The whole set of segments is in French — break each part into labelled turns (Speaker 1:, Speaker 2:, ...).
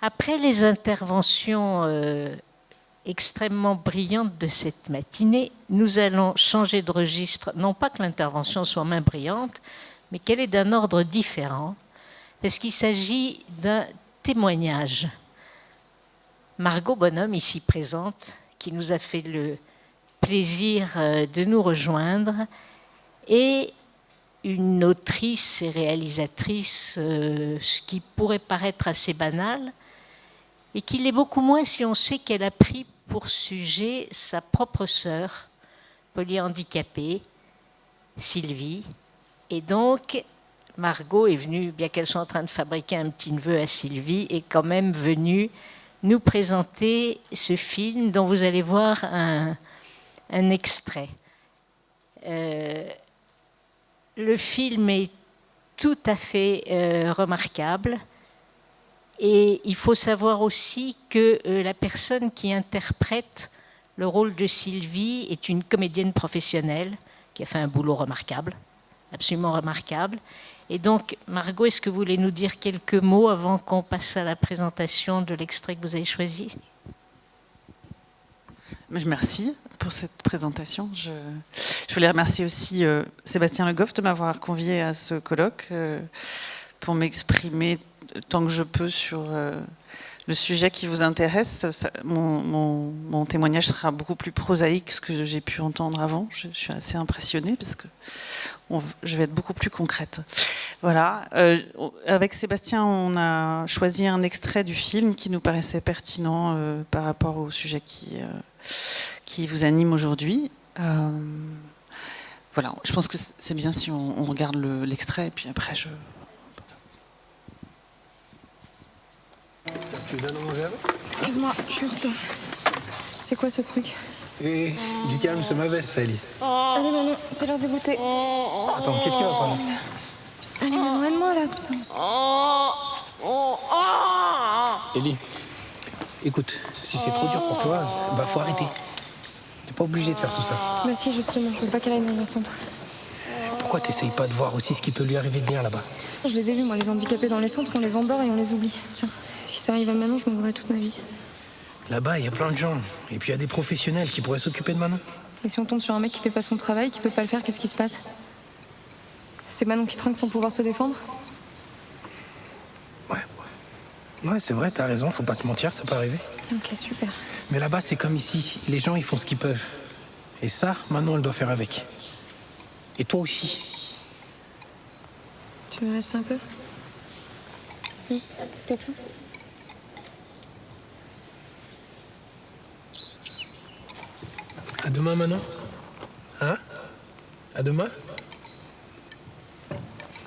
Speaker 1: Après les interventions extrêmement brillantes de cette matinée, nous allons changer de registre. Non pas que l'intervention soit moins brillante, mais qu'elle est d'un ordre différent, parce qu'il s'agit d'un témoignage. Margot Bonhomme, ici présente, qui nous a fait le plaisir de nous rejoindre, et une autrice et réalisatrice, ce qui pourrait paraître assez banal, et qui l'est beaucoup moins si on sait qu'elle a pris pour sujet sa propre sœur, polyhandicapée, Sylvie. Et donc, Margot est venue, bien qu'elle soit en train de fabriquer un petit neveu à Sylvie, est quand même venue nous présenter ce film dont vous allez voir un extrait. Le film est tout à fait remarquable. Et il faut savoir aussi que la personne qui interprète le rôle de Sylvie est une comédienne professionnelle qui a fait un boulot remarquable, absolument remarquable. Et donc, Margot, est-ce que vous voulez nous dire quelques mots avant qu'on passe à la présentation de l'extrait que vous avez choisi ?
Speaker 2: Merci pour cette présentation. Je voulais remercier aussi Sébastien Le Goff de m'avoir convié à ce colloque pour m'exprimer tant que je peux sur le sujet qui vous intéresse. Mon témoignage sera beaucoup plus prosaïque que ce que j'ai pu entendre avant. Je suis assez impressionnée parce que je vais être beaucoup plus concrète. Voilà. Avec Sébastien, on a choisi un extrait du film qui nous paraissait pertinent par rapport au sujet qui vous anime aujourd'hui. Voilà. Je pense que c'est bien si on regarde l'extrait et puis après je...
Speaker 3: Tu veux donnes à manger avant ?
Speaker 4: Excuse-moi, je suis en retard. C'est quoi ce truc ?
Speaker 3: Du calme, c'est ma veste, ça, Ellie.
Speaker 4: Allez Manon, c'est l'heure de goûter.
Speaker 3: Attends, qu'est-ce qu'il va pas là ?
Speaker 4: Allez Manon, aide-moi là, putain.
Speaker 3: Ellie, écoute, si c'est trop dur pour toi, bah faut arrêter. T'es pas obligé de faire tout ça.
Speaker 4: Bah si, justement, je veux pas qu'elle aille dans un centre.
Speaker 3: Pourquoi t'essayes pas de voir aussi ce qui peut lui arriver de bien là-bas ?
Speaker 4: Je les ai vus, moi, les handicapés dans les centres, on les endort et on les oublie. Tiens, si ça arrive à Manon, je m'en voudrais toute ma vie.
Speaker 3: Là-bas, il y a plein de gens. Et puis il y a des professionnels qui pourraient s'occuper de Manon.
Speaker 4: Et si on tombe sur un mec qui fait pas son travail, qui peut pas le faire, qu'est-ce qui se passe ? C'est Manon qui trinque sans pouvoir se défendre ?
Speaker 3: Ouais, c'est vrai, t'as raison, faut pas se mentir, ça peut arriver.
Speaker 4: Ok, super.
Speaker 3: Mais là-bas, c'est comme ici. Les gens, ils font ce qu'ils peuvent. Et ça, Manon, elle doit faire avec. Et toi aussi.
Speaker 4: Tu veux rester un peu ? T'as faim ?
Speaker 3: À demain, Manon. Hein ? À demain ?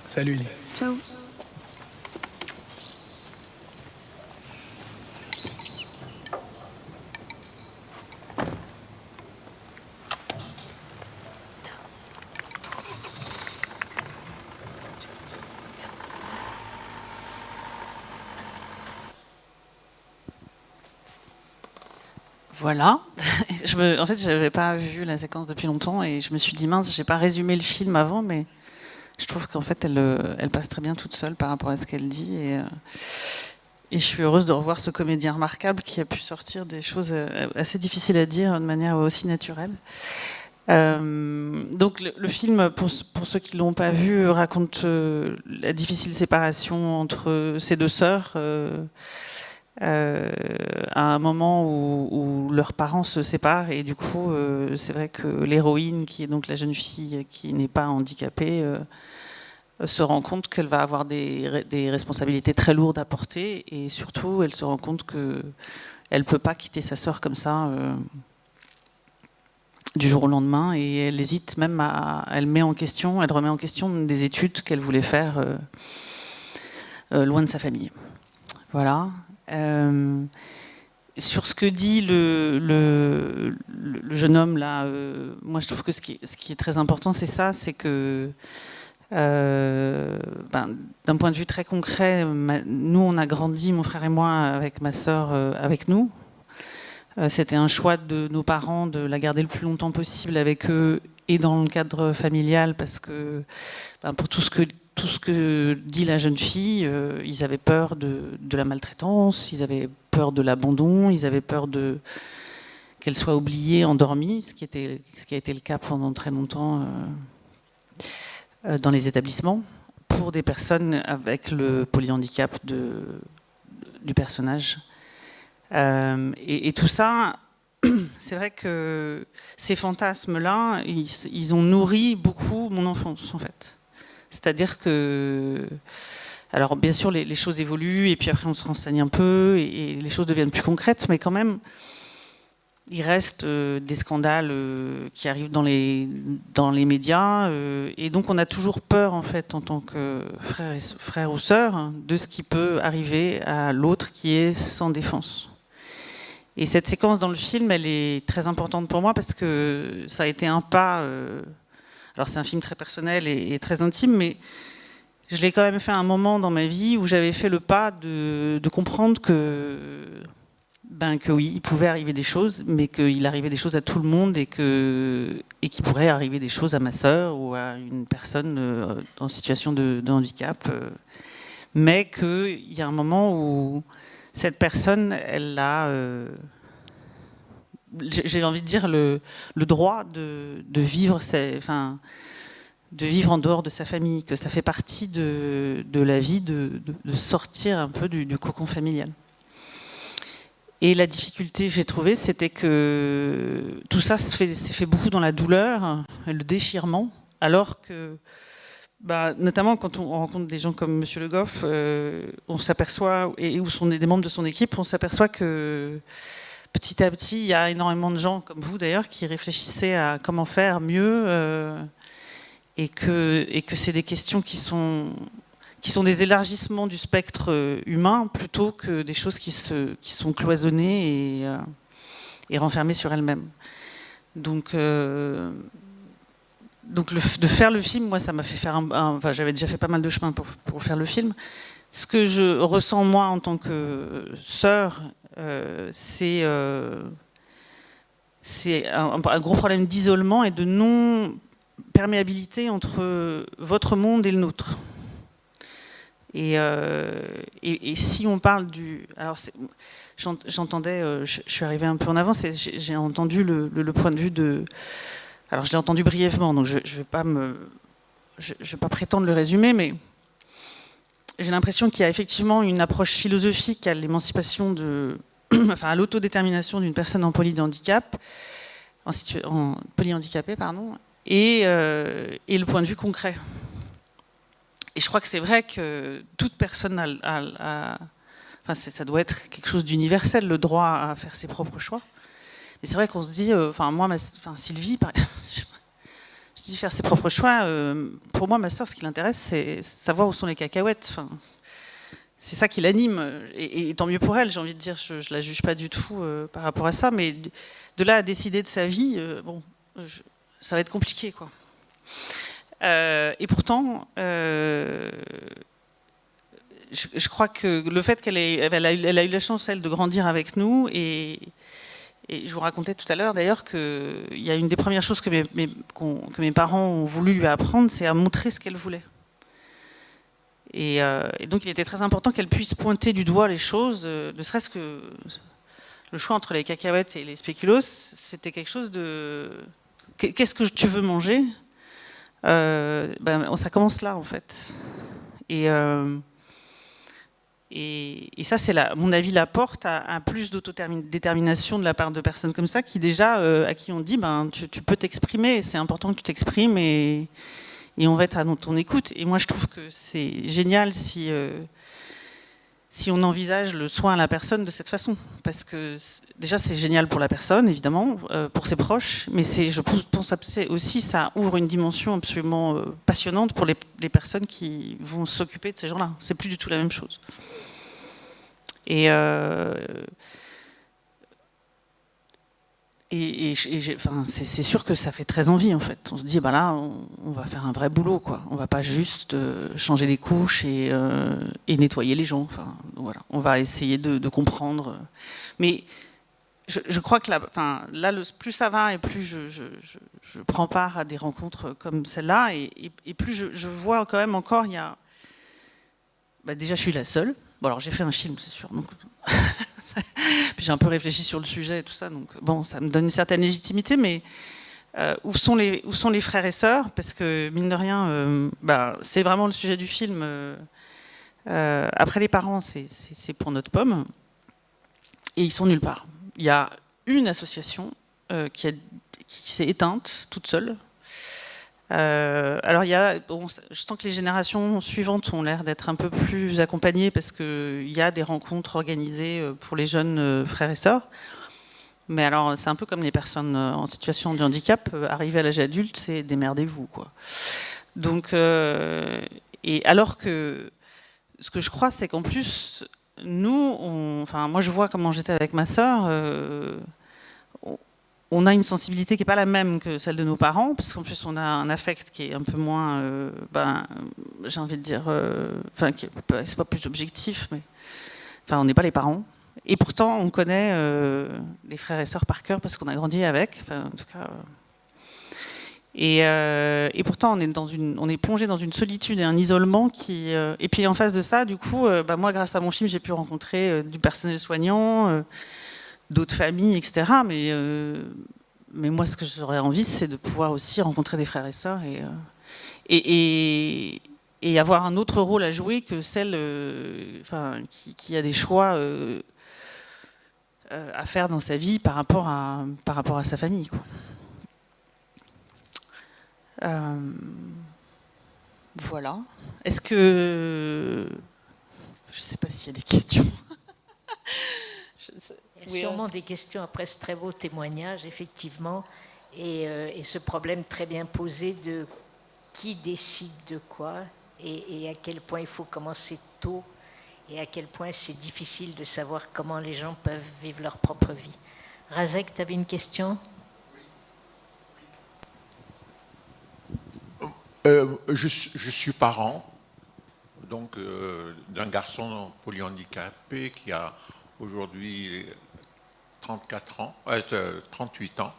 Speaker 3: Salut, Ellie.
Speaker 4: Ciao.
Speaker 2: Voilà. En fait, je n'avais pas vu la séquence depuis longtemps et je me suis dit, mince, j'ai pas résumé le film avant, mais je trouve qu'en fait, elle passe très bien toute seule par rapport à ce qu'elle dit. Et je suis heureuse de revoir ce comédien remarquable qui a pu sortir des choses assez difficiles à dire de manière aussi naturelle. Donc le film, pour ceux qui ne l'ont pas vu, raconte la difficile séparation entre ces deux sœurs. À un moment où leurs parents se séparent et du coup c'est vrai que l'héroïne, qui est donc la jeune fille qui n'est pas handicapée, se rend compte qu'elle va avoir des responsabilités très lourdes à porter et surtout elle se rend compte qu'elle ne peut pas quitter sa sœur comme ça du jour au lendemain, et elle hésite même elle remet en question des études qu'elle voulait faire loin de sa famille. Voilà. Sur ce que dit le jeune homme là, moi je trouve que ce qui est très important, c'est ça, c'est que d'un point de vue très concret, nous on a grandi, mon frère et moi, avec ma sœur avec nous. C'était un choix de nos parents de la garder le plus longtemps possible avec eux et dans le cadre familial, parce que pour tout ce tout ce que dit la jeune fille. Ils avaient peur de la maltraitance, ils avaient peur de l'abandon, ils avaient peur qu'elle soit oubliée, endormie, ce qui a été le cas pendant très longtemps dans les établissements, pour des personnes avec le polyhandicap du personnage. Et tout ça, c'est vrai que ces fantasmes-là, ils ont nourri beaucoup mon enfance, en fait. C'est-à-dire que... Alors, bien sûr, les choses évoluent, et puis après, on se renseigne un peu, et les choses deviennent plus concrètes, mais quand même, il reste des scandales qui arrivent dans les médias, et donc on a toujours peur, en fait, en tant que frère ou sœur, hein, de ce qui peut arriver à l'autre qui est sans défense. Et cette séquence dans le film, elle est très importante pour moi parce que ça a été un pas... alors c'est un film très personnel et très intime, mais je l'ai quand même fait à un moment dans ma vie où j'avais fait le pas de comprendre que oui, il pouvait arriver des choses, mais qu'il arrivait des choses à tout le monde et qu'il pourrait arriver des choses à ma sœur ou à une personne en situation de handicap. Mais qu'il y a un moment où cette personne, elle a, j'ai envie de dire, le droit de vivre, de vivre en dehors de sa famille, que ça fait partie de la vie de sortir un peu du cocon familial. Et la difficulté, j'ai trouvé, c'était que tout ça s'est fait beaucoup dans la douleur, le déchirement, alors que, notamment quand on rencontre des gens comme Monsieur Le Goff, on s'aperçoit, et où sont des membres de son équipe, on s'aperçoit que petit à petit, il y a énormément de gens, comme vous d'ailleurs, qui réfléchissaient à comment faire mieux, et que c'est des questions qui sont des élargissements du spectre humain plutôt que des choses qui sont cloisonnées et renfermées sur elles-mêmes. Donc de faire le film, moi, ça m'a fait faire enfin, j'avais déjà fait pas mal de chemin pour faire le film. Ce que je ressens, moi, en tant que sœur, c'est un gros problème d'isolement et de non-perméabilité entre votre monde et le nôtre. Et si on parle du... Alors, j'entendais, je suis arrivée un peu en avance et j'ai entendu le point de vue de... Alors, je l'ai entendu brièvement, donc je ne vais pas prétendre le résumer, mais j'ai l'impression qu'il y a effectivement une approche philosophique à l'émancipation enfin, à l'autodétermination d'une personne en polyhandicap, en polyhandicapée, pardon, et le point de vue concret. Et je crois que c'est vrai que toute personne enfin, ça doit être quelque chose d'universel, le droit à faire ses propres choix. Mais c'est vrai qu'on se dit, enfin moi, Sylvie, je dis faire ses propres choix. Pour moi, ma sœur, ce qui l'intéresse, c'est savoir où sont les cacahuètes. Enfin, c'est ça qui l'anime. Et tant mieux pour elle, j'ai envie de dire. Je la juge pas du tout par rapport à ça. Mais de là à décider de sa vie, ça va être compliqué, quoi. Et pourtant, je crois que le fait qu'elle a eu la chance, elle, de grandir avec nous, et je vous racontais tout à l'heure d'ailleurs qu'il y a une des premières choses que mes parents ont voulu lui apprendre, c'est à montrer ce qu'elle voulait. Et donc il était très important qu'elle puisse pointer du doigt les choses, ne serait-ce que le choix entre les cacahuètes et les spéculoos, c'était quelque chose de... Qu'est-ce que tu veux manger ? Ça commence là, en fait. Et ça, c'est, à mon avis, la porte à plus d'autodétermination de la part de personnes comme ça, qui déjà, à qui on dit, tu peux t'exprimer, c'est important que tu t'exprimes, et on va être à ton écoute. Et moi, je trouve que c'est génial si on envisage le soin à la personne de cette façon. Parce que déjà, c'est génial pour la personne, évidemment, pour ses proches, mais je pense aussi ça ouvre une dimension absolument passionnante pour les personnes qui vont s'occuper de ces gens-là. C'est plus du tout la même chose. Et c'est sûr que ça fait très envie, en fait. On se dit, là, on va faire un vrai boulot, quoi. On va pas juste changer des couches et nettoyer les gens. Enfin, voilà. On va essayer de comprendre. Mais je crois que là, plus ça va et plus je prends part à des rencontres comme celle-là, et plus je vois quand même encore, il y a... déjà, je suis la seule. Bon, alors j'ai fait un film, c'est sûr. Donc... Puis j'ai un peu réfléchi sur le sujet et tout ça, donc bon, ça me donne une certaine légitimité, mais où sont les frères et sœurs? Parce que, mine de rien, c'est vraiment le sujet du film. Après les parents, c'est pour notre pomme. Et ils sont nulle part. Il y a une association qui s'est éteinte toute seule. Alors je sens que les générations suivantes ont l'air d'être un peu plus accompagnées parce qu'il y a des rencontres organisées pour les jeunes frères et sœurs. Mais alors c'est un peu comme les personnes en situation de handicap, arrivées à l'âge adulte, c'est démerdez-vous, quoi. Donc, et alors que ce que je crois, c'est qu'en plus, moi je vois comment j'étais avec ma sœur, on a une sensibilité qui n'est pas la même que celle de nos parents, parce qu'en plus on a un affect qui est un peu moins, j'ai envie de dire, c'est pas plus objectif, mais on n'est pas les parents. Et pourtant on connaît les frères et sœurs par cœur parce qu'on a grandi avec, en tout cas. Et pourtant on est plongé dans une solitude et un isolement qui... et puis en face de ça, du coup, moi grâce à mon film, j'ai pu rencontrer du personnel soignant, d'autres familles, etc. Mais moi, ce que j'aurais envie, c'est de pouvoir aussi rencontrer des frères et sœurs et avoir un autre rôle à jouer que celle qui a des choix à faire dans sa vie par rapport à sa famille, quoi. Voilà. Est-ce que... Je ne sais pas s'il y a des questions.
Speaker 1: Il y a sûrement des questions après ce très beau témoignage, effectivement, et ce problème très bien posé de qui décide de quoi et à quel point il faut commencer tôt et à quel point c'est difficile de savoir comment les gens peuvent vivre leur propre vie. Razek, tu avais une question ?
Speaker 5: Je suis parent donc d'un garçon polyhandicapé qui a aujourd'hui 38 ans.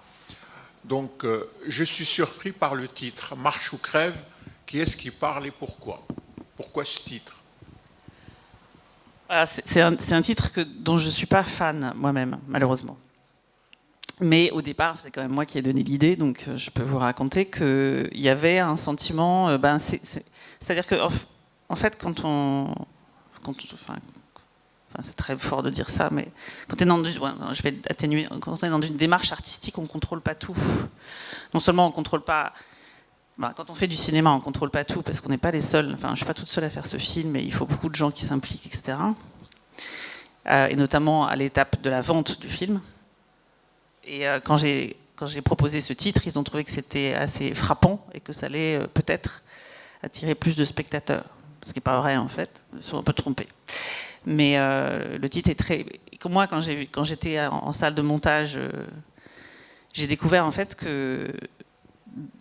Speaker 5: Donc je suis surpris par le titre « Marche ou crève ». Qui est-ce qui parle et pourquoi? Pourquoi ce titre?
Speaker 2: C'est un titre dont je ne suis pas fan moi-même, malheureusement. Mais au départ, c'est quand même moi qui ai donné l'idée, donc je peux vous raconter qu'il y avait un sentiment... c'est-à-dire que, en fait, c'est très fort de dire ça, mais quand je vais atténuer, quand on est dans une démarche artistique, on ne contrôle pas tout. Non seulement on ne contrôle pas... quand on fait du cinéma, on ne contrôle pas tout, parce qu'on n'est pas les seuls. Je ne suis pas toute seule à faire ce film, mais il faut beaucoup de gens qui s'impliquent, etc. Et notamment à l'étape de la vente du film. Et quand j'ai proposé ce titre, ils ont trouvé que c'était assez frappant et que ça allait peut-être attirer plus de spectateurs. Ce qui n'est pas vrai, en fait. Ils sont un peu trompés. Mais le titre est très... Moi, quand j'étais en salle de montage, j'ai découvert en fait que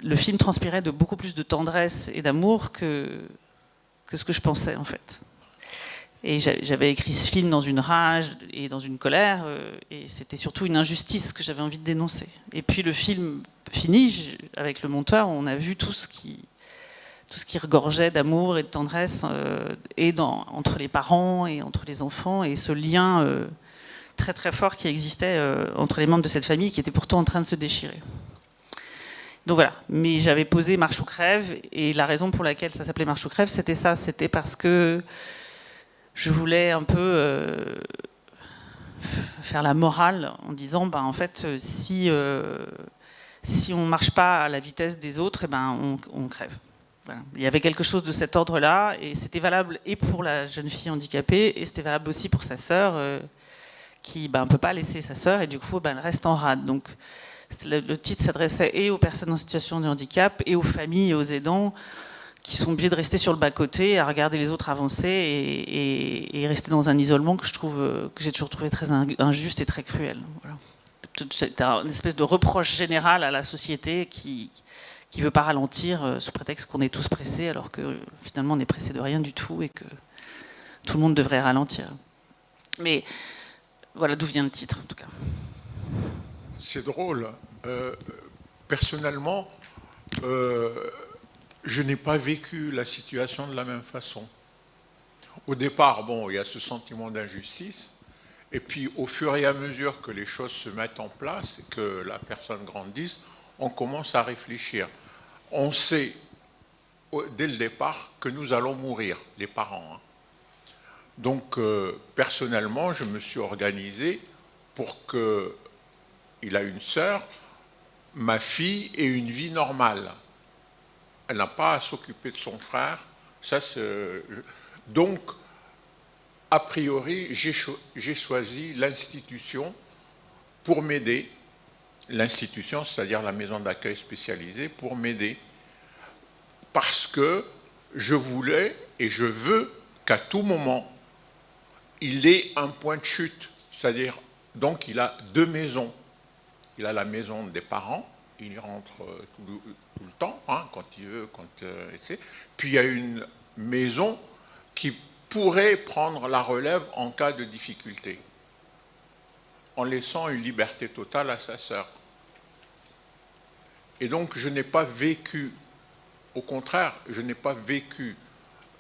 Speaker 2: le film transpirait de beaucoup plus de tendresse et d'amour que ce que je pensais, en fait. Et j'avais écrit ce film dans une rage et dans une colère, et c'était surtout une injustice que j'avais envie de dénoncer. Et puis le film fini, avec le monteur, on a vu tout ce qui regorgeait d'amour et de tendresse, entre les parents et entre les enfants, et ce lien très très fort qui existait entre les membres de cette famille qui était pourtant en train de se déchirer. Donc voilà, mais j'avais posé Marche ou crève, et la raison pour laquelle ça s'appelait Marche ou crève, c'était ça, c'était parce que je voulais un peu faire la morale en disant, en fait, si on ne marche pas à la vitesse des autres, on crève. Voilà. Il y avait quelque chose de cet ordre-là, et c'était valable et pour la jeune fille handicapée, et c'était valable aussi pour sa sœur, qui ne peut pas laisser sa sœur, et du coup, elle reste en rade. Donc, le titre s'adressait et aux personnes en situation de handicap, et aux familles et aux aidants, qui sont obligés de rester sur le bas-côté, à regarder les autres avancer, et rester dans un isolement que j'ai toujours trouvé très injuste et très cruel. Voilà. C'est une espèce de reproche général à la société qui ne veut pas ralentir sous prétexte qu'on est tous pressés, alors que finalement on n'est pressé de rien du tout et que tout le monde devrait ralentir. Mais voilà d'où vient le titre, en tout cas.
Speaker 5: C'est drôle. Personnellement, je n'ai pas vécu la situation de la même façon. Au départ, bon, il y a ce sentiment d'injustice, et puis au fur et à mesure que les choses se mettent en place, et que la personne grandisse, on commence à réfléchir. On sait dès le départ que nous allons mourir, les parents. Hein. Donc, personnellement, je me suis organisé pour que il a une sœur, ma fille ait une vie normale. Elle n'a pas à s'occuper de son frère. Ça, donc, a priori, j'ai choisi l'institution pour m'aider. L'institution, c'est-à-dire la maison d'accueil spécialisée, pour m'aider. Parce que je voulais et je veux qu'à tout moment, il ait un point de chute. C'est-à-dire, donc, il a deux maisons. Il a la maison des parents, il y rentre tout le temps, hein, quand il veut, puis il y a une maison qui pourrait prendre la relève en cas de difficulté, en laissant une liberté totale à sa sœur. Et donc je n'ai pas vécu, au contraire, je n'ai pas vécu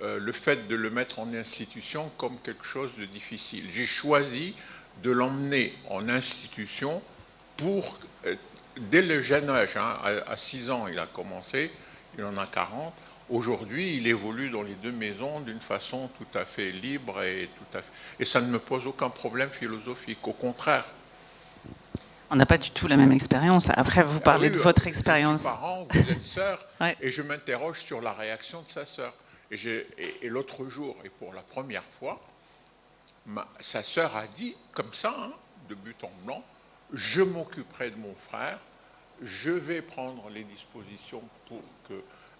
Speaker 5: le fait de le mettre en institution comme quelque chose de difficile. J'ai choisi de l'emmener en institution pour, dès le jeune âge, hein, à 6 ans il a commencé, il en a 40, aujourd'hui il évolue dans les deux maisons d'une façon tout à fait libre et ça ne me pose aucun problème philosophique, au contraire.
Speaker 2: On n'a pas du tout la même expérience. Après, vous parlez de votre expérience.
Speaker 5: Je suis parent, vous êtes sœur,
Speaker 2: ouais.
Speaker 5: Et je m'interroge sur la réaction de sa sœur. Et l'autre jour, et pour la première fois, sa sœur a dit, comme ça, hein, de but en blanc, je m'occuperai de mon frère, je vais prendre les dispositions pour que...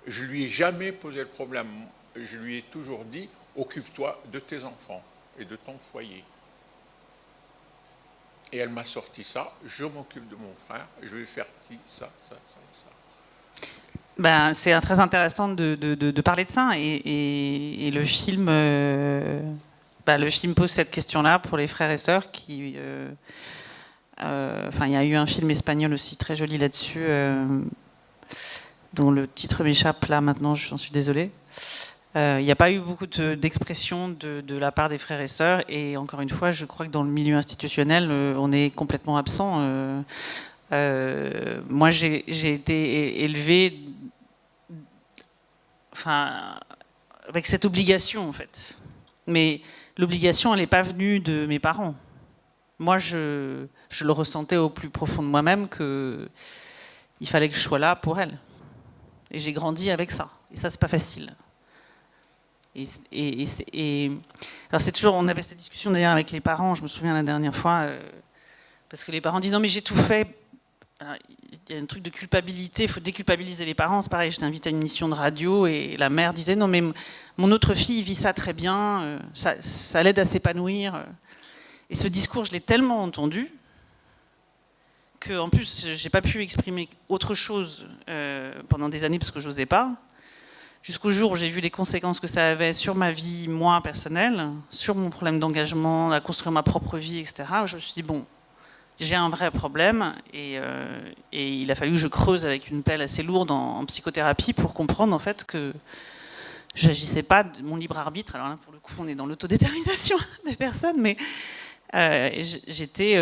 Speaker 5: Je lui ai jamais posé le problème. Je lui ai toujours dit, occupe-toi de tes enfants et de ton foyer. Et elle m'a sorti ça, je m'occupe de mon frère, je vais faire ça, ça, ça et ça.
Speaker 2: Ben, c'est très intéressant de parler de ça. Et le film... le film pose cette question-là pour les frères et sœurs qui... il y a eu un film espagnol aussi très joli là-dessus, dont le titre m'échappe là maintenant, j'en suis désolée. Il n'y a pas eu beaucoup d'expressions de la part des frères et sœurs, et encore une fois, je crois que dans le milieu institutionnel, on est complètement absent. Moi, j'ai été élevée avec cette obligation, en fait. Mais l'obligation, elle n'est pas venue de mes parents. Moi, je le ressentais au plus profond de moi-même qu'il fallait que je sois là pour elle. Et j'ai grandi avec ça. Et ça, c'est pas facile. Alors c'est toujours, on avait cette discussion d'ailleurs avec les parents, je me souviens la dernière fois, parce que les parents disent non mais j'ai tout fait. Alors, il y a un truc de culpabilité, il faut déculpabiliser les parents. C'est pareil, j'étais invitée à une émission de radio et la mère disait non mais mon autre fille vit ça très bien, ça l'aide à s'épanouir. Et ce discours, je l'ai tellement entendu qu'en plus, j'ai pas pu exprimer autre chose pendant des années parce que j'osais pas. Jusqu'au jour où j'ai vu les conséquences que ça avait sur ma vie, moi, personnelle, sur mon problème d'engagement, à construire ma propre vie, etc. Je me suis dit, bon, j'ai un vrai problème et il a fallu que je creuse avec une pelle assez lourde en psychothérapie pour comprendre en fait que j'agissais pas de mon libre arbitre. Alors là, pour le coup, on est dans l'autodétermination des personnes, mais j'étais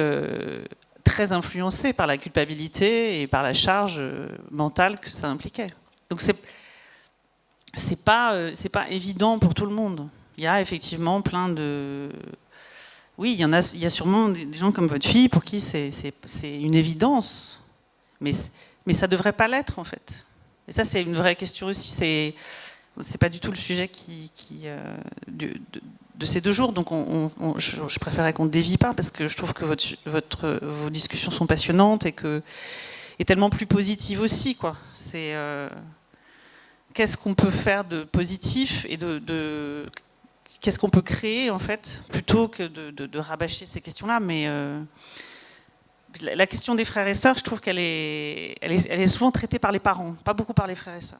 Speaker 2: très influencée par la culpabilité et par la charge mentale que ça impliquait. Donc c'est pas évident pour tout le monde. Il y a effectivement plein de... Oui, il y a sûrement des gens comme votre fille pour qui c'est une évidence. Mais ça ne devrait pas l'être, en fait. Et ça, c'est une vraie question aussi. C'est pas du tout le sujet de ces 2 jours. Donc je préférais qu'on ne dévie pas, parce que je trouve que vos discussions sont passionnantes et tellement plus positives aussi, quoi. C'est... qu'est-ce qu'on peut faire de positif et qu'est-ce qu'on peut créer en fait, plutôt que de rabâcher ces questions-là. Mais la question des frères et sœurs, je trouve qu'elle est souvent traitée par les parents, pas beaucoup par les frères et sœurs.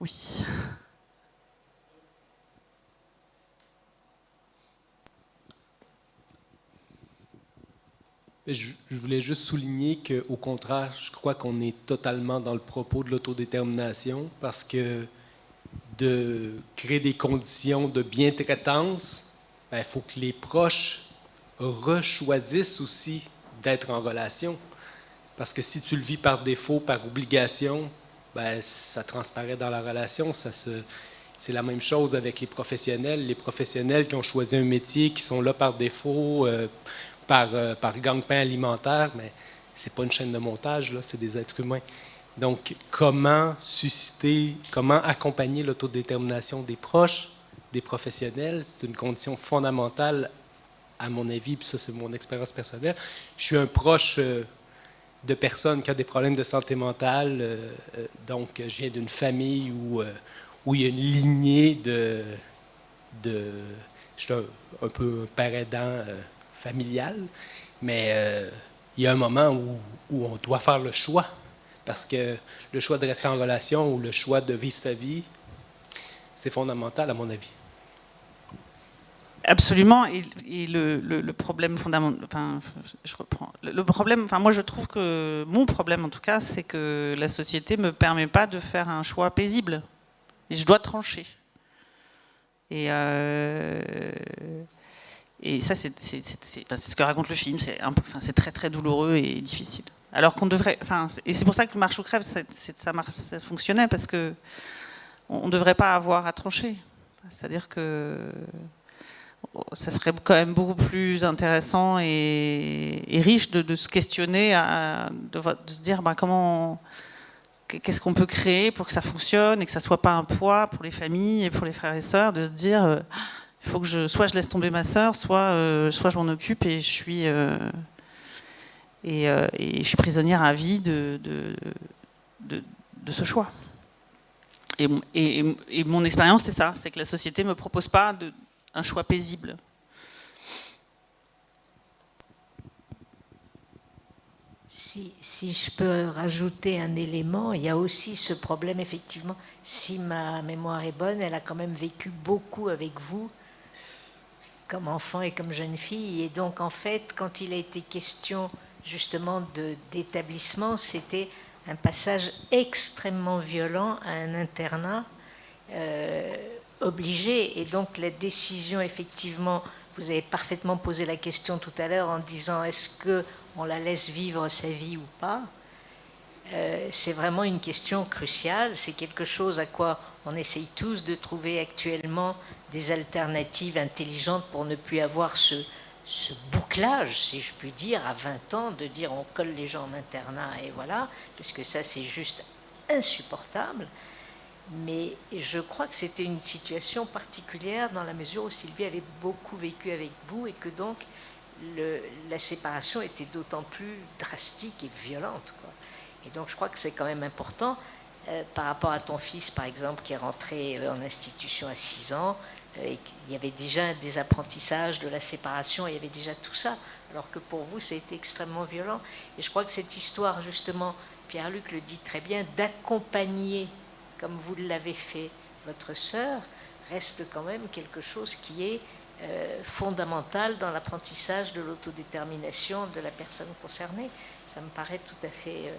Speaker 2: Oui.
Speaker 6: Je voulais juste souligner qu'au contraire, je crois qu'on est totalement dans le propos de l'autodétermination parce que de créer des conditions de bientraitance, il faut que les proches rechoisissent aussi d'être en relation. Parce que si tu le vis par défaut, par obligation, ça transparaît dans la relation. C'est la même chose avec les professionnels. Les professionnels qui ont choisi un métier, qui sont là par défaut, par gagne-pain alimentaire, mais ce n'est pas une chaîne de montage, là, c'est des êtres humains. Donc, comment susciter, comment accompagner l'autodétermination des proches, des professionnels, c'est une condition fondamentale, à mon avis, puis ça, c'est mon expérience personnelle. Je suis un proche de personnes qui ont des problèmes de santé mentale, donc je viens d'une famille où il y a une lignée je suis un peu un père aidant familial, mais il y a un moment où on doit faire le choix. Parce que le choix de rester en relation ou le choix de vivre sa vie, c'est fondamental à mon avis.
Speaker 2: Absolument. Et le problème fondamental, enfin, je reprends. Le problème, enfin, moi je trouve que mon problème en tout cas, c'est que la société me permet pas de faire un choix paisible. Et je dois trancher. Et ça, c'est ce que raconte le film. C'est très très douloureux et difficile. Alors qu'on devrait, enfin, et c'est pour ça que Marche ou crève, ça fonctionnait parce que on ne devrait pas avoir à trancher. C'est-à-dire que ça serait quand même beaucoup plus intéressant et riche de se questionner, de se dire qu'est-ce qu'on peut créer pour que ça fonctionne et que ça soit pas un poids pour les familles et pour les frères et sœurs, de se dire il faut que soit je laisse tomber ma sœur, soit je m'en occupe et je suis prisonnière à vie de ce choix. Et mon expérience, c'est ça, c'est que la société ne me propose pas un choix paisible.
Speaker 1: Si je peux rajouter un élément, il y a aussi ce problème, effectivement, si ma mémoire est bonne, elle a quand même vécu beaucoup avec vous, comme enfant et comme jeune fille. Et donc, en fait, quand il a été question justement d'établissement, c'était un passage extrêmement violent à un internat obligé. Et donc, la décision, effectivement, vous avez parfaitement posé la question tout à l'heure en disant est-ce qu'on la laisse vivre sa vie ou pas, c'est vraiment une question cruciale. C'est quelque chose à quoi on essaye tous de trouver actuellement des alternatives intelligentes pour ne plus avoir ce bouclage, si je puis dire, à 20 ans, de dire on colle les gens en internat et voilà, parce que ça c'est juste insupportable. Mais je crois que c'était une situation particulière dans la mesure où Sylvie avait beaucoup vécu avec vous et que donc la séparation était d'autant plus drastique et violente, quoi. Et donc je crois que c'est quand même important par rapport à ton fils, par exemple, qui est rentré en institution à 6 ans, et il y avait déjà des apprentissages de la séparation, il y avait déjà tout ça, alors que pour vous, ça a été extrêmement violent. Et je crois que cette histoire, justement, Pierre-Luc le dit très bien, d'accompagner, comme vous l'avez fait, votre sœur, reste quand même quelque chose qui est fondamental dans l'apprentissage de l'autodétermination de la personne concernée. Ça me paraît tout à fait...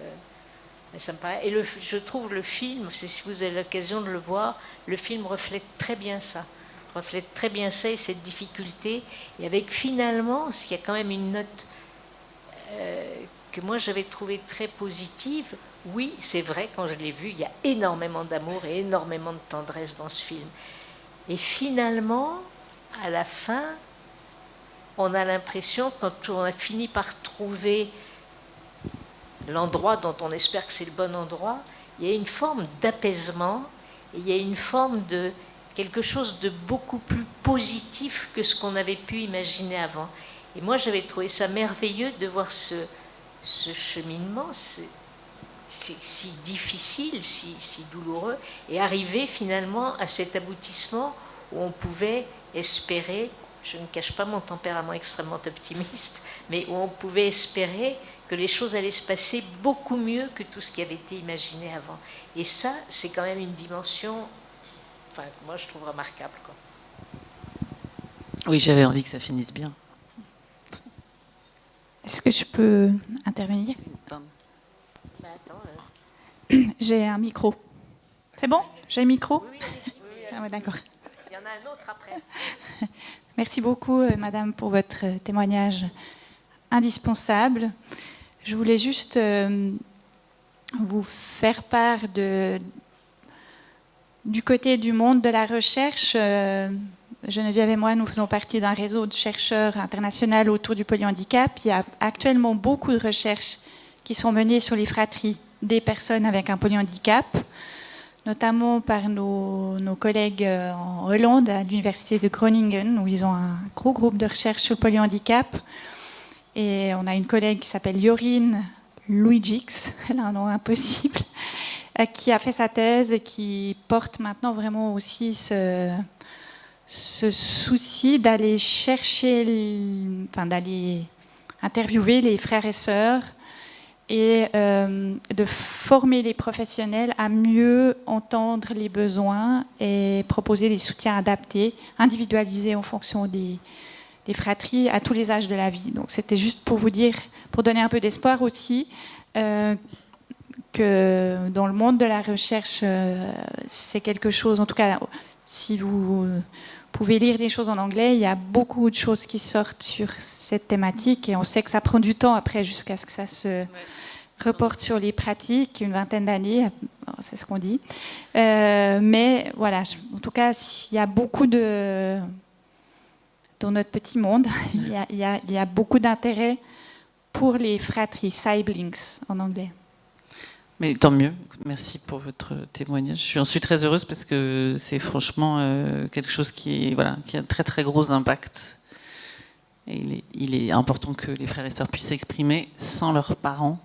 Speaker 1: Et je trouve le film, si vous avez l'occasion de le voir, le film reflète très bien ça. Reflète très bien ça et cette difficulté. Et avec finalement, il y a quand même une note que moi j'avais trouvée très positive. Oui, c'est vrai, quand je l'ai vu, il y a énormément d'amour et énormément de tendresse dans ce film. Et finalement, à la fin, on a l'impression, quand on a fini par trouver l'endroit dont on espère que c'est le bon endroit, il y a une forme d'apaisement, et il y a une forme de quelque chose de beaucoup plus positif que ce qu'on avait pu imaginer avant. Et moi, j'avais trouvé ça merveilleux de voir ce cheminement, si difficile, si douloureux, et arriver finalement à cet aboutissement où on pouvait espérer, je ne cache pas mon tempérament extrêmement optimiste, mais où on pouvait espérer que les choses allaient se passer beaucoup mieux que tout ce qui avait été imaginé avant. Et ça, c'est quand même une dimension, que moi je trouve remarquable, quoi.
Speaker 2: Oui, j'avais envie que ça finisse bien.
Speaker 7: Est-ce que je peux intervenir? J'ai un micro. C'est bon? J'ai un micro? Ah ouais, d'accord.
Speaker 1: Il y en a un autre après.
Speaker 7: Merci beaucoup, madame, pour votre témoignage indispensable. Je voulais juste vous faire part du côté du monde de la recherche. Geneviève et moi, nous faisons partie d'un réseau de chercheurs international autour du polyhandicap. Il y a actuellement beaucoup de recherches qui sont menées sur les fratries des personnes avec un polyhandicap, notamment par nos collègues en Hollande, à l'université de Groningen, où ils ont un gros groupe de recherche sur le polyhandicap. Et on a une collègue qui s'appelle Jorien Luijix, elle a un nom impossible, qui a fait sa thèse et qui porte maintenant vraiment aussi ce souci d'aller d'aller interviewer les frères et sœurs et de former les professionnels à mieux entendre les besoins et proposer des soutiens adaptés, individualisés en fonction des fratries à tous les âges de la vie. Donc c'était juste pour vous dire, pour donner un peu d'espoir aussi, que dans le monde de la recherche, c'est quelque chose, en tout cas, si vous pouvez lire des choses en anglais, il y a beaucoup de choses qui sortent sur cette thématique et on sait que ça prend du temps après jusqu'à ce que ça se reporte sur les pratiques, une vingtaine d'années, c'est ce qu'on dit. Mais voilà, en tout cas, il y a beaucoup de... Dans notre petit monde, il y a beaucoup d'intérêt pour les fratries, siblings en anglais.
Speaker 2: Mais tant mieux. Merci pour votre témoignage. Je suis ensuite très heureuse parce que c'est franchement quelque chose qui a un très très gros impact. Et il est important que les frères et sœurs puissent s'exprimer sans leurs parents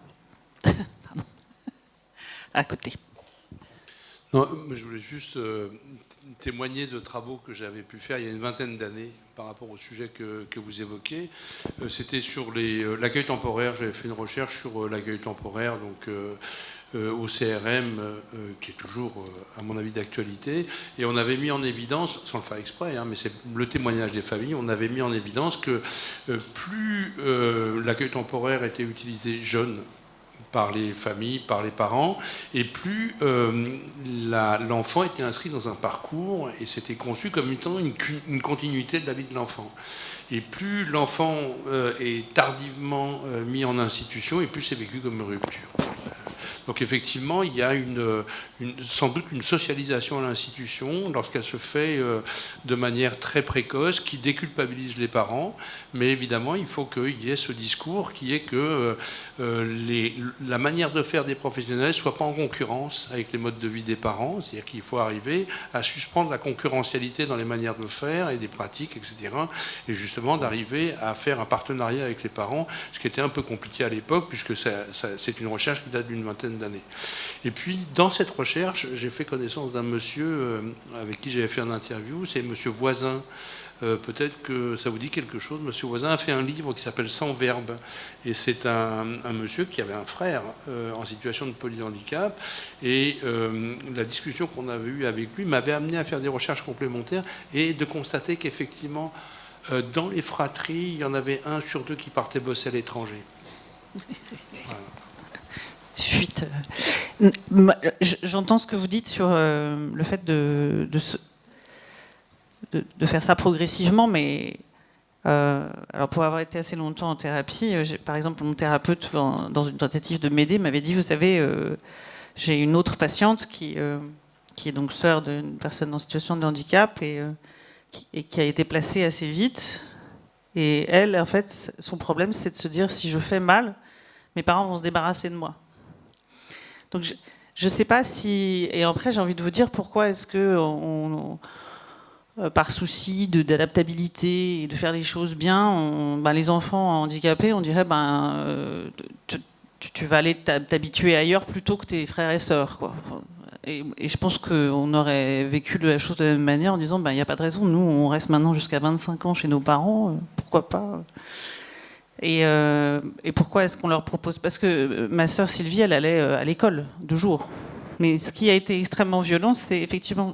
Speaker 2: à côté.
Speaker 8: Non, je voulais juste témoigner de travaux que j'avais pu faire il y a une vingtaine d'années par rapport au sujet que vous évoquez. C'était sur l'accueil temporaire. J'avais fait une recherche sur l'accueil temporaire, donc au CRM, qui est toujours, à mon avis, d'actualité. Et on avait mis en évidence, sans le faire exprès, mais c'est le témoignage des familles, on avait mis en évidence que plus l'accueil temporaire était utilisé jeune, par les familles, par les parents, et plus l'enfant était inscrit dans un parcours et c'était conçu comme étant une continuité de la vie de l'enfant. Et plus l'enfant est tardivement mis en institution, et plus c'est vécu comme une rupture. Donc effectivement, il y a sans doute une socialisation à l'institution lorsqu'elle se fait de manière très précoce, qui déculpabilise les parents. Mais évidemment, il faut qu'il y ait ce discours qui est que la manière de faire des professionnels ne soit pas en concurrence avec les modes de vie des parents. C'est-à-dire qu'il faut arriver à suspendre la concurrentialité dans les manières de faire et des pratiques, etc. Et justement d'arriver à faire un partenariat avec les parents, ce qui était un peu compliqué à l'époque, puisque c'est une recherche qui date d'une vingtaine d'années. Et puis, dans cette recherche, j'ai fait connaissance d'un monsieur avec qui j'avais fait une interview, c'est monsieur Voisin. Peut-être que ça vous dit quelque chose. Monsieur Voisin a fait un livre qui s'appelle Sans verbe. Et c'est un monsieur qui avait un frère en situation de polyhandicap. Et la discussion qu'on avait eue avec lui m'avait amené à faire des recherches complémentaires et de constater qu'effectivement, dans les fratries, il y en avait 1 sur 2 qui partait bosser à l'étranger. Voilà.
Speaker 2: Suite. J'entends ce que vous dites sur le fait de faire ça progressivement, mais alors pour avoir été assez longtemps en thérapie, par exemple, mon thérapeute, dans une tentative de m'aider, m'avait dit, vous savez, j'ai une autre patiente qui est donc sœur d'une personne en situation de handicap et qui a été placée assez vite. Et elle, en fait, son problème, c'est de se dire, si je fais mal, mes parents vont se débarrasser de moi. Donc je ne sais pas si... Et après, j'ai envie de vous dire pourquoi est-ce que, par souci d'adaptabilité et de faire les choses bien, les enfants handicapés, on dirait tu vas aller t'habituer ailleurs plutôt que tes frères et sœurs, quoi. Et je pense qu'on aurait vécu la chose de la même manière en disant il n'y a pas de raison, nous on reste maintenant jusqu'à 25 ans chez nos parents, pourquoi pas. Et pourquoi est-ce qu'on leur propose? Parce que ma sœur Sylvie, elle allait à l'école de jour. Mais ce qui a été extrêmement violent, c'est effectivement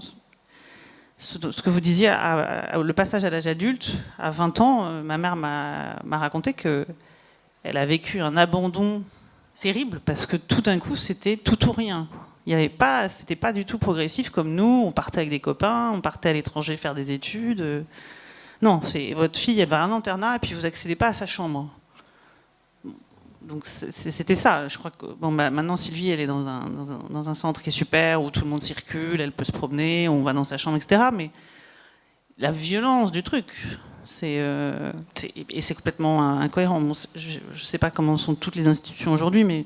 Speaker 2: ce que vous disiez, le passage à l'âge adulte. À 20 ans, ma mère m'a raconté qu'elle elle a vécu un abandon terrible parce que tout d'un coup, c'était tout ou rien. Il y avait pas, c'était pas du tout progressif comme nous. On partait avec des copains, on partait à l'étranger faire des études. Non, c'est votre fille, elle va à un internat et puis vous accédez pas à sa chambre. Donc c'était ça. Je crois que bon, maintenant Sylvie, elle est dans un centre qui est super où tout le monde circule, elle peut se promener, on va dans sa chambre, etc. Mais la violence du truc, et c'est complètement incohérent. Bon, je ne sais pas comment sont toutes les institutions aujourd'hui, mais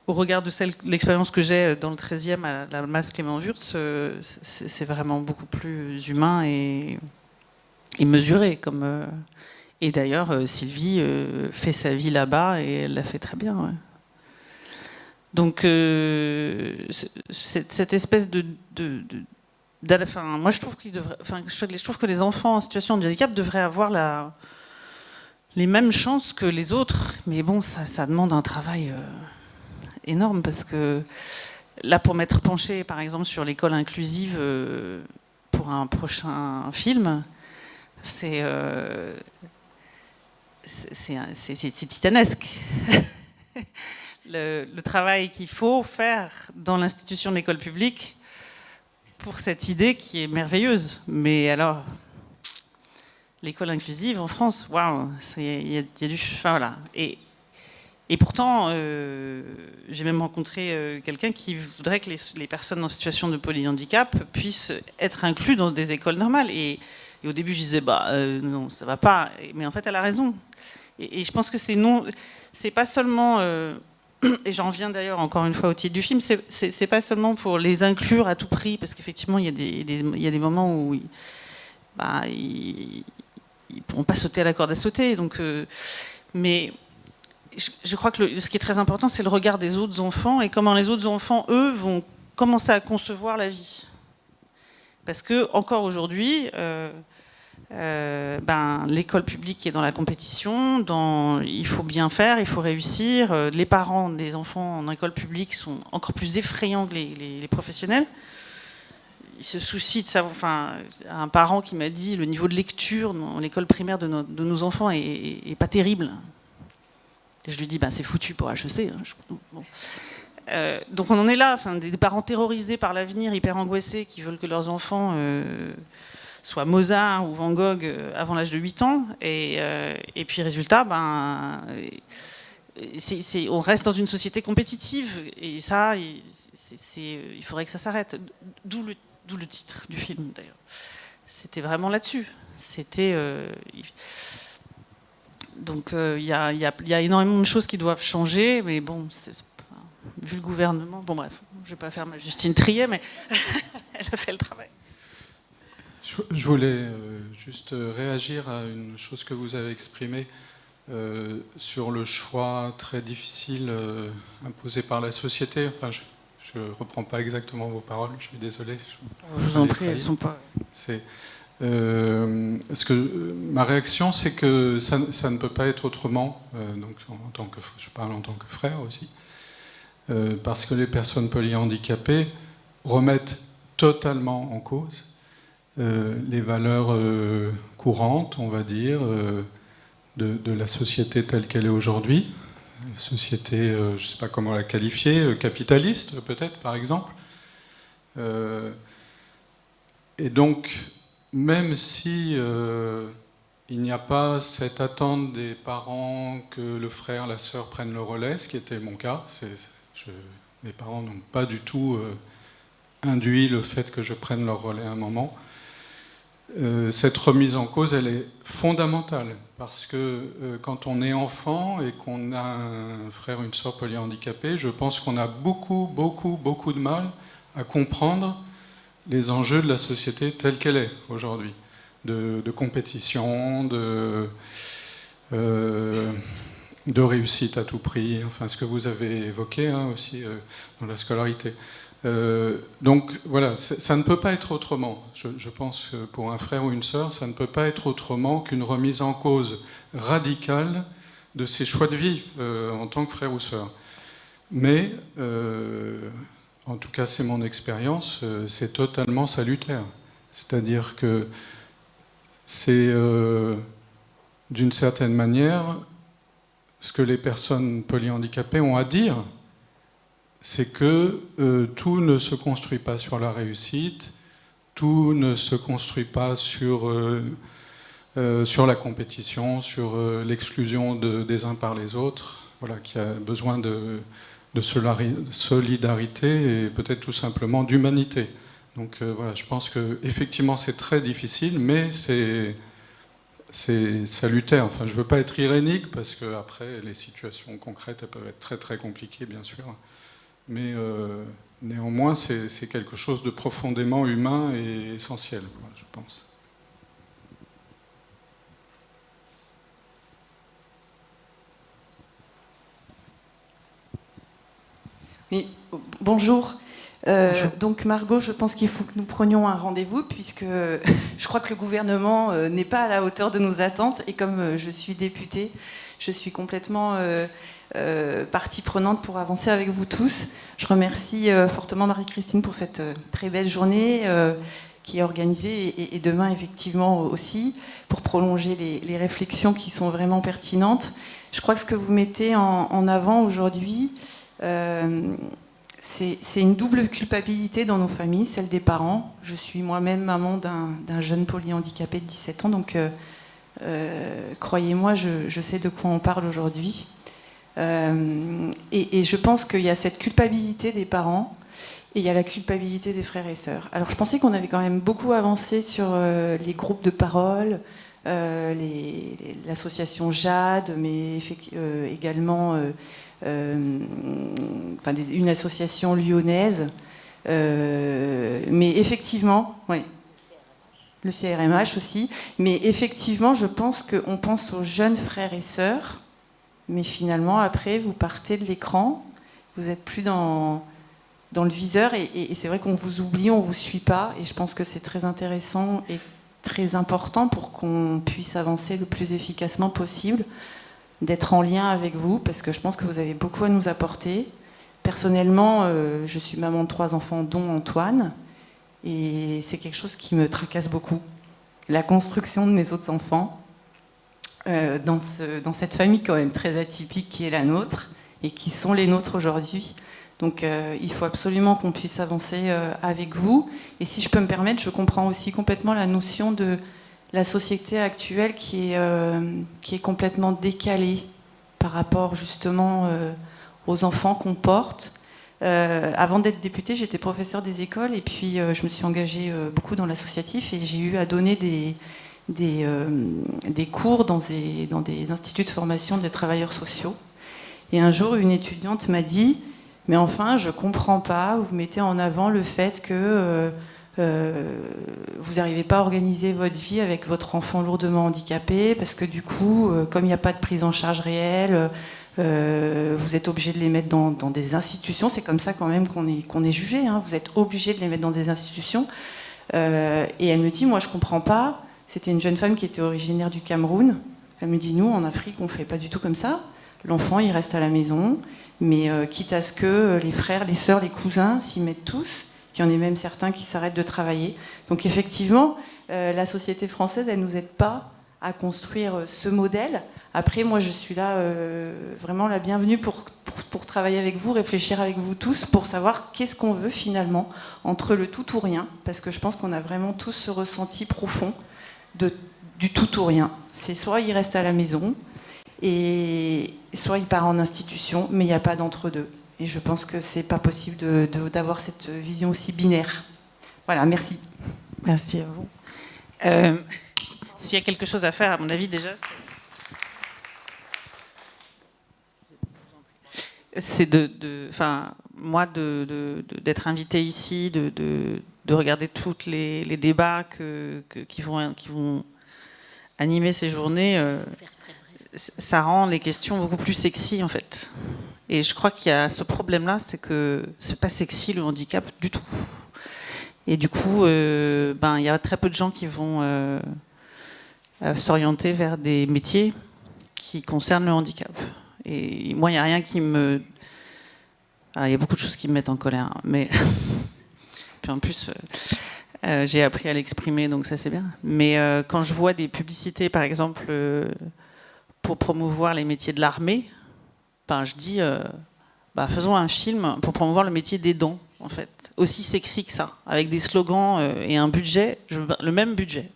Speaker 2: au regard de l'expérience que j'ai dans le 13e à la Masse Clément Wurtz, c'est vraiment beaucoup plus humain et mesuré. Et d'ailleurs, Sylvie fait sa vie là-bas et elle la fait très bien. Ouais. Donc, cette espèce moi, je trouve je trouve que les enfants en situation de handicap devraient avoir les mêmes chances que les autres. Mais bon, ça demande un travail énorme parce que là, pour m'être penchée, par exemple, sur l'école inclusive pour un prochain film, c'est titanesque. Le travail qu'il faut faire dans l'institution de l'école publique pour cette idée qui est merveilleuse. Mais alors, l'école inclusive en France, waouh, il y a du... Enfin, voilà. Et pourtant, j'ai même rencontré quelqu'un qui voudrait que les personnes en situation de polyhandicap puissent être inclus dans des écoles normales. Et au début, je disais, non, ça va pas. Mais en fait, elle a raison. Et je pense que c'est pas seulement... et j'en reviens d'ailleurs encore une fois au titre du film, c'est pas seulement pour les inclure à tout prix, parce qu'effectivement, il y a des moments où ils pourront pas sauter à la corde à sauter. Donc, mais je crois que ce qui est très important, c'est le regard des autres enfants et comment les autres enfants, eux, vont commencer à concevoir la vie. Parce que encore aujourd'hui, l'école publique est dans la compétition, il faut bien faire, il faut réussir. Les parents des enfants en école publique sont encore plus effrayants que les professionnels. Ils se soucient de savoir. Enfin, un parent qui m'a dit le niveau de lecture dans l'école primaire de nos enfants est pas terrible. Et je lui dis c'est foutu pour HEC. Hein. Bon. Donc on en est là, des parents terrorisés par l'avenir, hyper angoissés, qui veulent que leurs enfants soient Mozart ou Van Gogh avant l'âge de 8 ans. Et puis résultat, on reste dans une société compétitive. Et ça, il faudrait que ça s'arrête. D'où le titre du film, d'ailleurs. C'était vraiment là-dessus. Donc il y a énormément de choses qui doivent changer, mais bon, vu le gouvernement, bon bref, je vais pas faire ma Justine Triet, mais elle a fait le travail.
Speaker 9: Je voulais juste réagir à une chose que vous avez exprimée sur le choix très difficile imposé par la société. Enfin, je ne reprends pas exactement vos paroles, je suis désolé.
Speaker 2: Je vous en prie, elles ne sont pas...
Speaker 9: ma réaction, c'est que ça ne peut pas être autrement. Donc, je parle en tant que frère aussi. Parce que les personnes polyhandicapées remettent totalement en cause les valeurs courantes, on va dire, de la société telle qu'elle est aujourd'hui. Société, je ne sais pas comment la qualifier, capitaliste peut-être, par exemple. Et donc, même si il n'y a pas cette attente des parents que le frère, la sœur prennent le relais, ce qui était mon cas, mes parents n'ont pas du tout induit le fait que je prenne leur relais à un moment. Cette remise en cause, elle est fondamentale, parce que quand on est enfant et qu'on a un frère ou une sœur polyhandicapée, je pense qu'on a beaucoup de mal à comprendre les enjeux de la société telle qu'elle est aujourd'hui, de compétition, de réussite à tout prix, enfin ce que vous avez évoqué aussi dans la scolarité. Donc voilà, ça ne peut pas être autrement. Je pense que pour un frère ou une sœur, ça ne peut pas être autrement qu'une remise en cause radicale de ses choix de vie en tant que frère ou sœur. Mais, en tout cas c'est mon expérience, c'est totalement salutaire. C'est-à-dire que c'est, d'une certaine manière, ce que les personnes polyhandicapées ont à dire, c'est que tout ne se construit pas sur la réussite, tout ne se construit pas sur la compétition, sur l'exclusion des uns par les autres, voilà, qu'il y a besoin de solidarité et peut-être tout simplement d'humanité. Donc voilà, je pense qu'effectivement c'est très difficile, mais c'est salutaire. Enfin, je ne veux pas être irénique, parce qu'après, les situations concrètes, elles peuvent être très très compliquées, bien sûr. Mais néanmoins, c'est quelque chose de profondément humain et essentiel, je pense.
Speaker 10: Oui, bonjour. Donc Margot, je pense qu'il faut que nous prenions un rendez-vous, puisque je crois que le gouvernement n'est pas à la hauteur de nos attentes, et comme je suis députée, je suis complètement partie prenante pour avancer avec vous tous. Je remercie fortement Marie-Christine pour cette très belle journée qui est organisée, et demain effectivement aussi, pour prolonger les réflexions qui sont vraiment pertinentes. Je crois que ce que vous mettez en avant aujourd'hui, c'est une double culpabilité dans nos familles, celle des parents. Je suis moi-même maman d'un jeune polyhandicapé de 17 ans, donc croyez-moi, je sais de quoi on parle aujourd'hui. Et je pense qu'il y a cette culpabilité des parents, et il y a la culpabilité des frères et sœurs. Alors je pensais qu'on avait quand même beaucoup avancé sur les groupes de parole, l'association JAD, mais également... une association lyonnaise, mais effectivement, oui, le CRMH aussi, mais effectivement, je pense qu'on pense aux jeunes frères et sœurs, mais finalement, après, vous partez de l'écran, vous n'êtes plus dans le viseur, et c'est vrai qu'on vous oublie, on ne vous suit pas, et je pense que c'est très intéressant et très important pour qu'on puisse avancer le plus efficacement possible, d'être en lien avec vous, parce que je pense que vous avez beaucoup à nous apporter. Personnellement, je suis maman de 3 enfants, dont Antoine, et c'est quelque chose qui me tracasse beaucoup. La construction de mes autres enfants, dans cette famille quand même très atypique qui est la nôtre, et qui sont les nôtres aujourd'hui. Donc il faut absolument qu'on puisse avancer avec vous. Et si je peux me permettre, je comprends aussi complètement la notion de la société actuelle qui est complètement décalée par rapport justement aux enfants qu'on porte. Avant d'être députée, j'étais professeure des écoles, et puis je me suis engagée beaucoup dans l'associatif, et j'ai eu à donner des cours dans des instituts de formation des travailleurs sociaux. Et un jour, une étudiante m'a dit « Mais enfin, je ne comprends pas, vous mettez en avant le fait que... vous n'arrivez pas à organiser votre vie avec votre enfant lourdement handicapé, parce que du coup, comme il n'y a pas de prise en charge réelle, vous êtes obligé de les mettre dans des institutions. C'est comme ça quand même qu'on est jugé, hein. Vous êtes obligé de les mettre dans des institutions. Et elle me dit, moi je comprends pas. C'était une jeune femme qui était originaire du Cameroun. Elle me dit, nous en Afrique on fait pas du tout comme ça. L'enfant il reste à la maison, mais quitte à ce que les frères, les sœurs, les cousins s'y mettent tous, qu'il y en ait même certains qui s'arrêtent de travailler. Donc effectivement, la société française, elle ne nous aide pas à construire ce modèle. Après, moi, je suis là, vraiment la bienvenue pour travailler avec vous, réfléchir avec vous tous, pour savoir qu'est-ce qu'on veut finalement, entre le tout ou rien, parce que je pense qu'on a vraiment tous ce ressenti profond du tout ou rien. C'est soit il reste à la maison, et soit il part en institution, mais il n'y a pas d'entre-deux. Et je pense que c'est pas possible d'avoir cette vision aussi binaire. Voilà, merci.
Speaker 2: Merci à vous. S'il y a quelque chose à faire, à mon avis, déjà, c'est moi, d'être invitée ici, de regarder tous les débats qui vont animer ces journées. Ça rend les questions beaucoup plus sexy, en fait. Et je crois qu'il y a ce problème-là, c'est que c'est pas sexy le handicap du tout. Et du coup, il y a très peu de gens qui vont s'orienter vers des métiers qui concernent le handicap. Et moi, il n'y a rien qui me... Alors, il y a beaucoup de choses qui me mettent en colère, hein, mais... Puis en plus, j'ai appris à l'exprimer, donc ça c'est bien. Mais quand je vois des publicités, par exemple... pour promouvoir les métiers de l'armée, ben, je dis, faisons un film pour promouvoir le métier d'aidant, en fait. Aussi sexy que ça, avec des slogans et un budget, le même budget.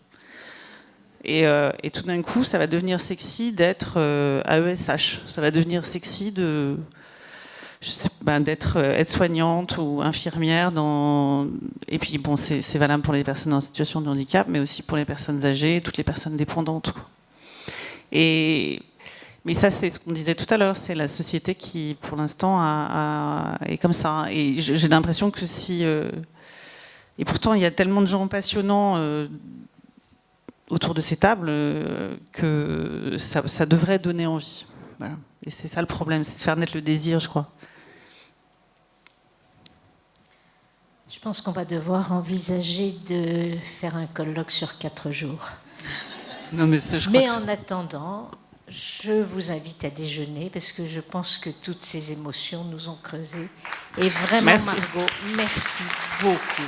Speaker 2: Et tout d'un coup, ça va devenir sexy d'être AESH. Ça va devenir sexy d'être aide-soignante ou infirmière. Et puis, bon, c'est valable pour les personnes en situation de handicap, mais aussi pour les personnes âgées, toutes les personnes dépendantes, quoi. Mais ça, c'est ce qu'on disait tout à l'heure, c'est la société qui, pour l'instant, est comme ça. Et j'ai l'impression que si... et pourtant, il y a tellement de gens passionnants autour de ces tables que ça devrait donner envie. Voilà. Et c'est ça le problème, c'est de faire naître le désir, je crois.
Speaker 1: Je pense qu'on va devoir envisager de faire un colloque sur 4 jours.
Speaker 2: Non, mais
Speaker 1: en attendant, je vous invite à déjeuner parce que je pense que toutes ces émotions nous ont creusés. Et vraiment,
Speaker 2: merci.
Speaker 1: Margot, merci beaucoup.